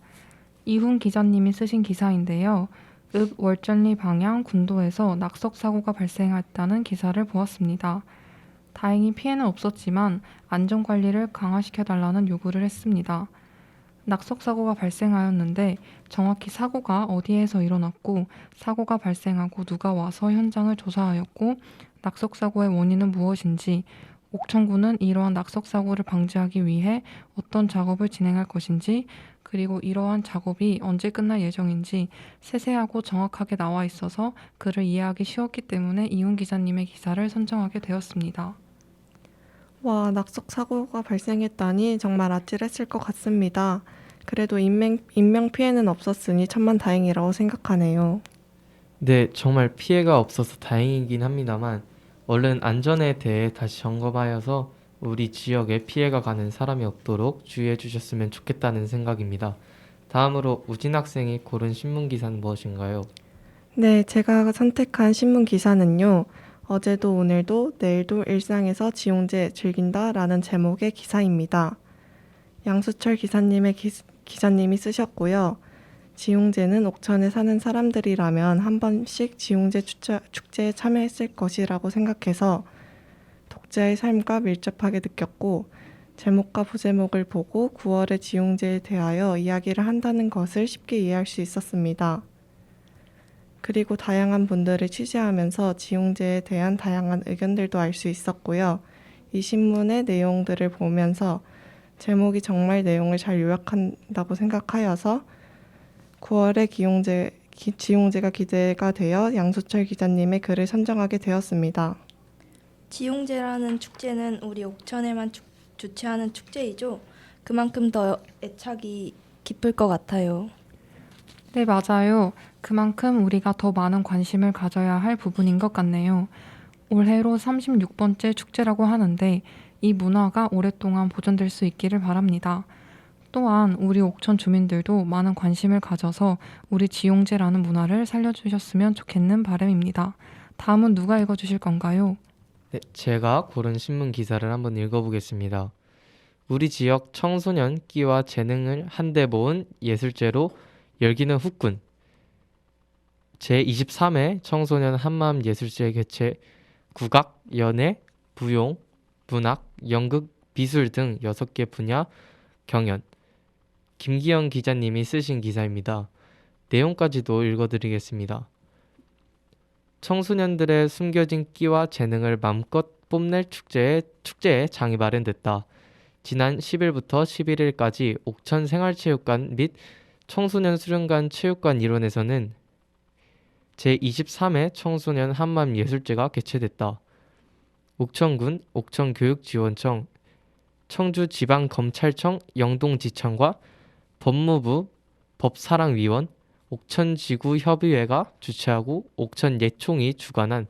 이훈 기자님이 쓰신 기사인데요. 읍 월전리 방향 군도에서 낙석 사고가 발생했다는 기사를 보았습니다. 다행히 피해는 없었지만 안전관리를 강화시켜달라는 요구를 했습니다. 낙석 사고가 발생하였는데 정확히 사고가 어디에서 일어났고 사고가 발생하고 누가 와서 현장을 조사하였고 낙석 사고의 원인은 무엇인지 옥천군은 이러한 낙석 사고를 방지하기 위해 어떤 작업을 진행할 것인지 그리고 이러한 작업이 언제 끝날 예정인지 세세하고 정확하게 나와 있어서 글을 이해하기 쉬웠기 때문에 이훈 기자님의 기사를 선정하게 되었습니다. 와, 낙석 사고가 발생했다니 정말 아찔했을 것 같습니다. 그래도 인명 피해는 없었으니 천만 다행이라고 생각하네요. 네, 정말 피해가 없어서 다행이긴 합니다만 얼른 안전에 대해 다시 점검하여서 우리 지역에 피해가 가는 사람이 없도록 주의해 주셨으면 좋겠다는 생각입니다. 다음으로 우진 학생이 고른 신문 기사는 무엇인가요? 네, 제가 선택한 신문 기사는요. 어제도 오늘도 내일도 일상에서 지용제 즐긴다라는 제목의 기사입니다. 양수철 기자님이 쓰셨고요. 지용제는 옥천에 사는 사람들이라면 한 번씩 지용제 축제에 참여했을 것이라고 생각해서 독자의 삶과 밀접하게 느꼈고 제목과 부제목을 보고 9월의 지용제에 대하여 이야기를 한다는 것을 쉽게 이해할 수 있었습니다. 그리고 다양한 분들을 취재하면서 지용제에 대한 다양한 의견들도 알 수 있었고요. 이 신문의 내용들을 보면서 제목이 정말 내용을 잘 요약한다고 생각하여서 9월의 지용제가 기대가 되어 양수철 기자님의 글을 선정하게 되었습니다. 지용제라는 축제는 우리 옥천에만 주최하는 축제이죠. 그만큼 더 애착이 깊을 것 같아요. 네, 맞아요. 그만큼 우리가 더 많은 관심을 가져야 할 부분인 것 같네요. 올해로 36번째 축제라고 하는데 이 문화가 오랫동안 보존될 수 있기를 바랍니다. 또한 우리 옥천 주민들도 많은 관심을 가져서 우리 지용제라는 문화를 살려주셨으면 좋겠는 바람입니다. 다음은 누가 읽어주실 건가요? 네, 제가 고른 신문 기사를 한번 읽어보겠습니다. 우리 지역 청소년 끼와 재능을 한데 모은 예술제로 열기는 후끈. 제23회 청소년 한마음 예술제 개최 국악, 연예, 부용, 문학, 연극, 미술 등 6개 분야 경연. 김기현 기자님이 쓰신 기사입니다. 내용까지도 읽어드리겠습니다. 청소년들의 숨겨진 끼와 재능을 마음껏 뽐낼 축제에 장이 마련됐다. 지난 10일부터 11일까지 옥천 생활체육관 및 청소년 수련관 체육관 일원에서는 제23회 청소년 한마음 예술제가 개최됐다. 옥천군 옥천교육지원청, 청주지방검찰청 영동지청과 법무부 법사랑위원, 옥천지구협의회가 주최하고 옥천예총이 주관한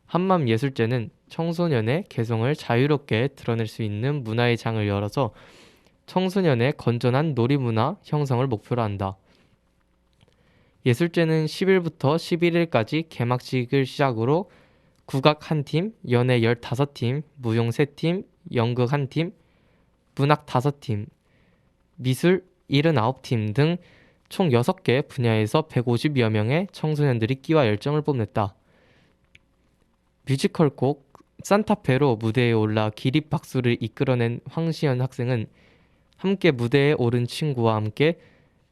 한마음 예술제는 청소년의 개성을 자유롭게 드러낼 수 있는 문화의 장을 열어서 청소년의 건전한 놀이문화 형성을 목표로 한다. 예술제는 10일부터 11일까지 개막식을 시작으로 국악 1팀, 연예 15팀, 무용 3팀, 연극 1팀, 문학 5팀, 미술 79팀 등 총 6개 분야에서 150여 명의 청소년들이 끼와 열정을 뽐냈다. 뮤지컬 곡 산타페로 무대에 올라 기립박수를 이끌어낸 황시연 학생은 함께 무대에 오른 친구와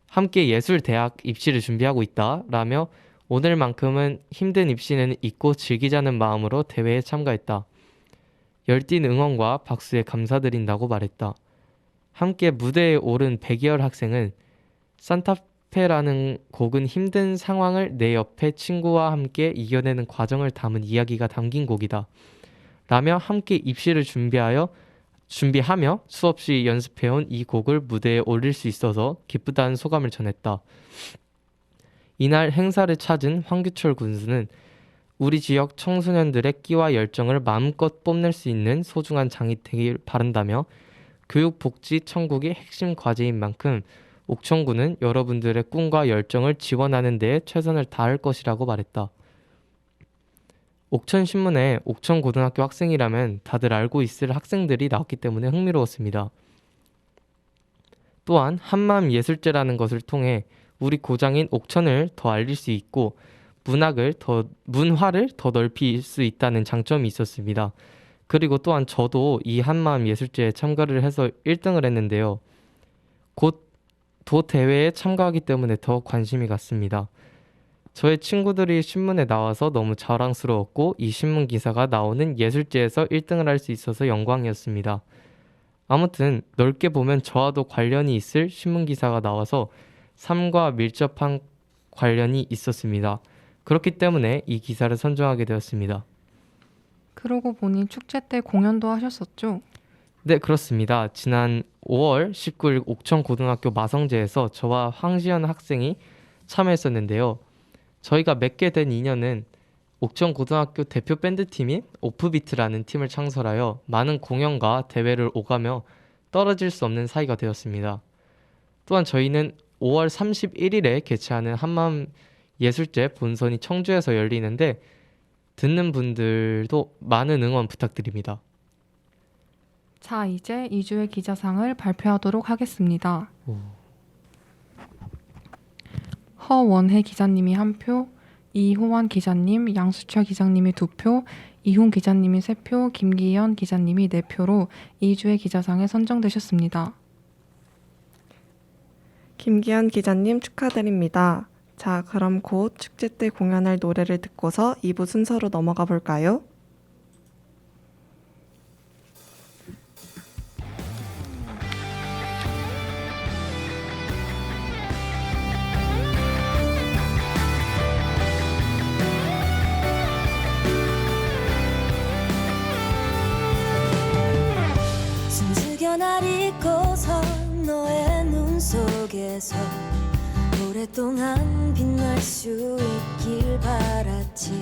함께 예술대학 입시를 준비하고 있다 라며 오늘만큼은 힘든 입시는 잊고 즐기자는 마음으로 대회에 참가했다. 열띤 응원과 박수에 감사드린다고 말했다. 함께 무대에 오른 백이열 학생은 산타페라는 곡은 힘든 상황을 내 옆에 친구와 함께 이겨내는 과정을 담은 이야기가 담긴 곡이다 라며 함께 입시를 준비하며 수없이 연습해온 이 곡을 무대에 올릴 수 있어서 기쁘다는 소감을 전했다. 이날 행사를 찾은 황규철 군수는 우리 지역 청소년들의 끼와 열정을 마음껏 뽐낼 수 있는 소중한 장이 되길 바란다며 교육복지 천국이 핵심 과제인 만큼 옥천군은 여러분들의 꿈과 열정을 지원하는 데에 최선을 다할 것이라고 말했다. 옥천신문에 옥천고등학교 학생이라면 다들 알고 있을 학생들이 나왔기 때문에 흥미로웠습니다. 또한 한마음 예술제라는 것을 통해 우리 고장인 옥천을 더 알릴 수 있고 문화를 더 넓힐 수 있다는 장점이 있었습니다. 그리고 또한 저도 이 한마음 예술제에 참가를 해서 1등을 했는데요. 곧 도 대회에 참가하기 때문에 더 관심이 갔습니다. 저의 친구들이 신문에 나와서 너무 자랑스러웠고 이 신문 기사가 나오는 예술제에서 1등을 할 수 있어서 영광이었습니다. 아무튼 넓게 보면 저와도 관련이 있을 신문 기사가 나와서 삶과 밀접한 관련이 있었습니다. 그렇기 때문에 이 기사를 선정하게 되었습니다. 그러고 보니 축제 때 공연도 하셨었죠? 네, 그렇습니다. 지난 5월 19일 옥천고등학교 마성제에서 저와 황시연 학생이 참여했었는데요. 저희가 맺게 된 인연은 옥천고등학교 대표 밴드팀인 오프비트라는 팀을 창설하여 많은 공연과 대회를 오가며 떨어질 수 없는 사이가 되었습니다. 또한 저희는 5월 31일에 개최하는 한마음 예술제 본선이 청주에서 열리는데 듣는 분들도 많은 응원 부탁드립니다. 자, 이제 2주의 기자상을 발표하도록 하겠습니다. 허원혜 기자님이 1표, 이호환 기자님, 양수철 기자님이 2표, 이훈 기자님이 3표, 김기현 기자님이 4표로 2주의 기자상에 선정되셨습니다. 김기현 기자님 축하드립니다. 자, 그럼 곧 축제 때 공연할 노래를 듣고서 2부 순서로 넘어가 볼까요? 숨죽여 날 잊고서 너의 눈 속에서 오랫동안 빛날 수 있길 바랐지.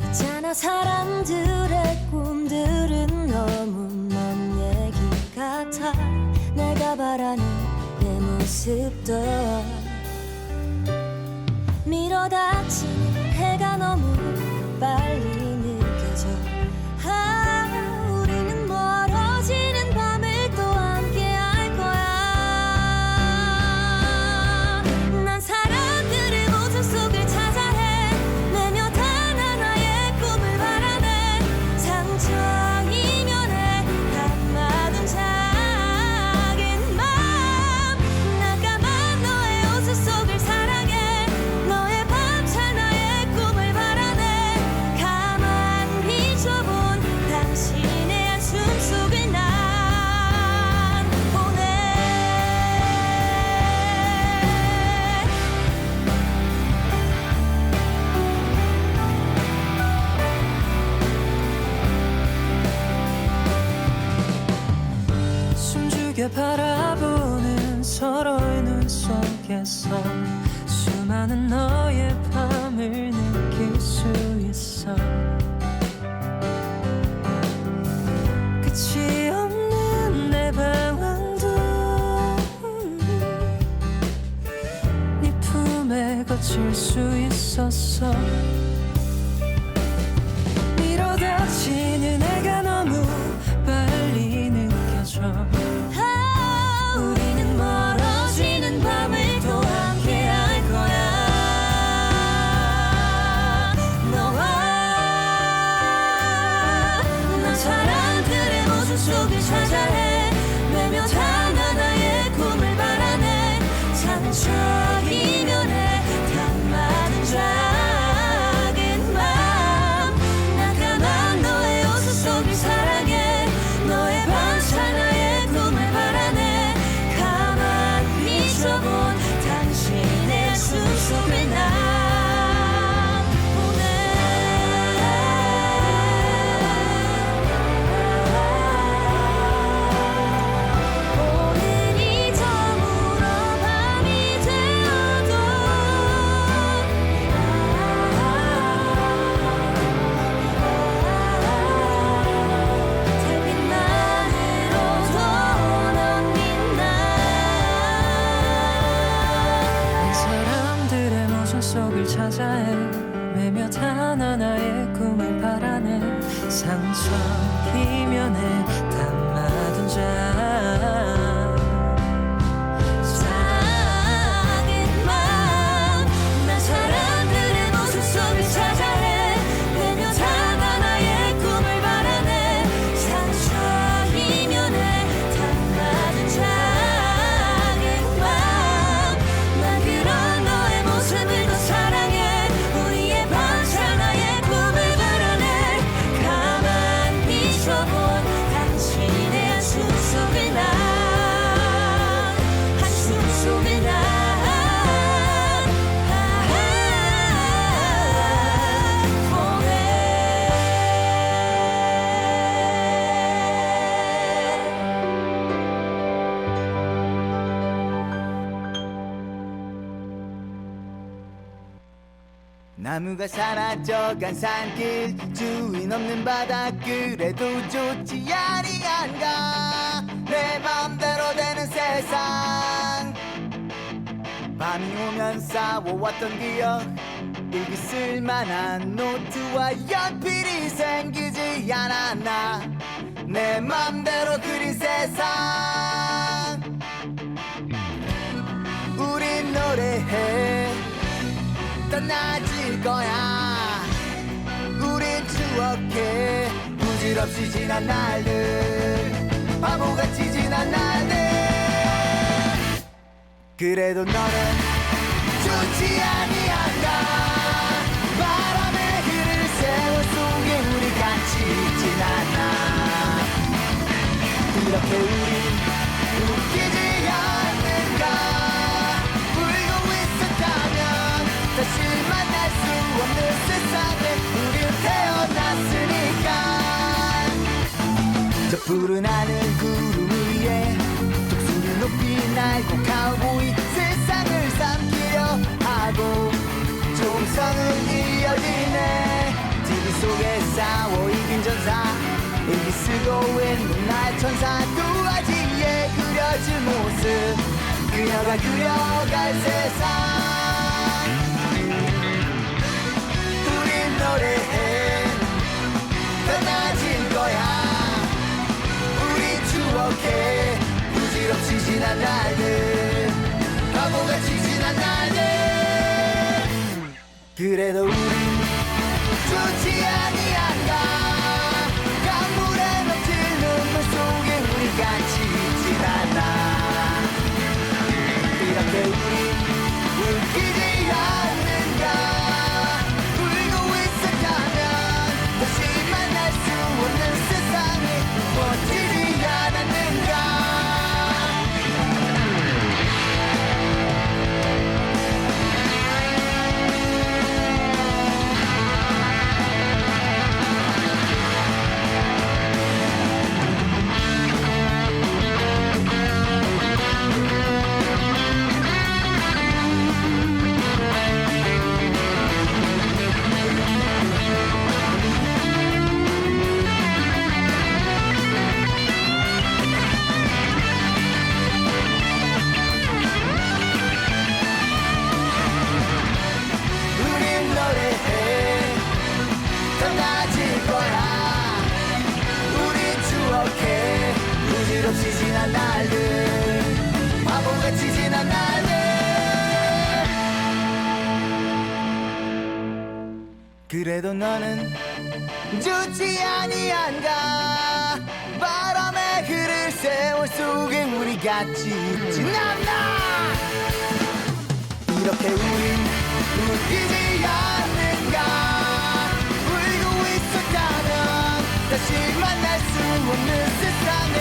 있잖아, 사람들의 꿈들은 너무 먼 얘기 같아. 내가 바라는 내 모습도 밀어닥치는 해가 너무 빨리 느껴져. 우리는 멀어지는 밤을 또 함께 할 거야. 난 사람들의 모습 속을 찾아 헤매며 단 하나의 꿈을 바라네. 상처 이면에 담아둔 작은 마음, 나까만 너의 옷을 속을 사랑해. 너의 밤찬 나의 꿈을 바라네. 가만 비춰본 당신의 한숨 속을 난 보내. 숨죽여 바라보는 서로의 눈 속에서 수많은 너의 밤을 느낄 수 있어. 끝이 없는 내 방황도 네 품에 거칠 수 있었어. 밀어닥치는 해가 너무 빨리 느껴져. 우리는 멀어지는 밤을 또 함께 할 거야. 너와 난 사람들의 모습 속을 찾아 헤매며 단 하나의 꿈을 바라네. 상처 이면에 담아둔 작은 마음, 나가만 너의 옷을 속을 사랑해. 너의 밤찬 나의 꿈을 바라네. 가만 비춰본 당신의 한숨 속을 난 보내. 오늘이 저물어 밤이 되어도 달빛만으로도 넌 빛나. 사람들의 모습 속을 찾아 헤매며 단 하나의 꿈을 바라네. 상처 이면에 담아둔 작은 마음, 난 사람들의 모습 속을 찾아 헤매며 단 하나의 꿈을 바라네. 상처 이면에 담아둔 작은 마음, 난 그런 너의 모습을 더 사랑해. 우리의 밤찬 나의 꿈을 바라네. 가만 나무가 사라져간 산길 주인 없는 바다 그래도 좋지 아니한가 내 맘대로 되는 세상 밤이 오면 싸워왔던 기억 일기 쓸만한 노트와 연필이 생기지 않았나 내 맘대로 그린 세상 우린 노래해 떠나질 거야 우린 추억해 부질없이 지난 날들 바보같이 지난 날들 그래도 너는 좋지 아니한가 바람에 흐를 세월 속에 우리 같이 있진 않아 이렇게 우린 웃기지 않는가 울고 있었다면 다시 만날 수 없는 세상에 우린 태어났으니까 저 푸른 하늘 구름 위에 독수리 높이 날고 카우보이 세상을 삼키려 하고 총성은 이어지네 TV 속에 싸워 이긴 전사 일기 쓰고 있는 날 천사 두아지에 그려진 모습 그녀가 그려갈 세상 우린 노래해 떠나질 거야 우리 추억해 부질없이 지난 날들 바보같이 지난 날들 그래도 우린 좋지 아니한가 강물에 넘칠 눈물 속에 우리 같이 있진 않아 이렇게 우린 웃기지 않는가 울고 있었다면 다시 만날 수 없는 세상에 멋지지 않았는가 우린 노래해 떠나질 거야 우린 추억해 부질없이 지난 날들 바보같이 지난 날들 그래도 너는 좋지 아니한가 바람에 흐를 세월 속에 우리 같이 있진 않나 이렇게 우린 웃기지 않는가 울고 있었다면 다시 만날 수 없는 세상에